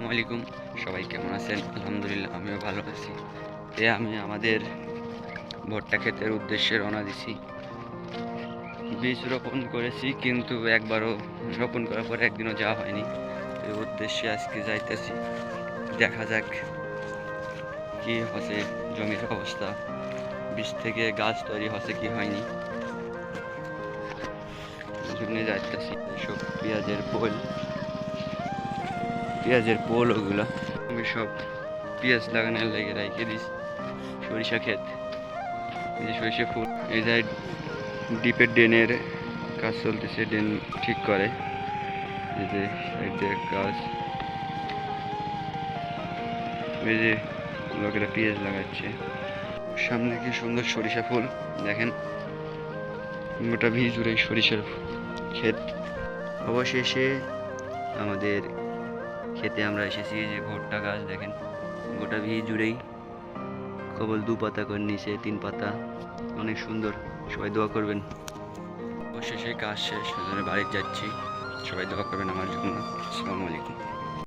আসসালামু আলাইকুম। সবাই কেমন আছেন? আলহামদুলিল্লাহ আমিও ভালো আছি। আমি আমাদের ভুট্টা ক্ষেতের উদ্দেশ্যে রওনা দিছি। বীজ রোপণ করেছি কিন্তু একবারও রোপণ করার পরে একদিনও যাওয়া হয়নি। এই উদ্দেশ্যে আজকে যাইতেছি। দেখা যাক কি হচ্ছে জমির অবস্থা, বীজ থেকে গাছ তৈরি হচ্ছে কি হয়নি। জন্য যাইতেছি। সব পেঁয়াজের পোল ওগুলা আমি সব পেঁয়াজ লাগানোর লেগে রেখে দিছি। সরিষা ক্ষেত, এই যে সরিষা ফুল, এই যে ডিপের ড্রেনের কাজ চলতেছে, ড্রেন ঠিক করে। এই যে সাইড দিয়ে কাজ, এই যে লোকেরা পেঁয়াজ লাগাচ্ছে। সামনে কি সুন্দর সরিষা ফুল দেখেন, গোটা ভিজ জুড়ে সরিষার ক্ষেত। অবশেষে আমাদের খেতে আমরা এসেছি। যে ভুট্টা গাছ দেখেন, গোটা ভিজ জুড়েই কেবল 2 পাতা করে নিচে 3 পাতা, অনেক সুন্দর। সবাই দোয়া করবেন। অবশেষে কাজ শেষ, বাড়ি যাচ্ছি। সবাই দোয়া করবেন আমার জন্য। আসসালামু আলাইকুম।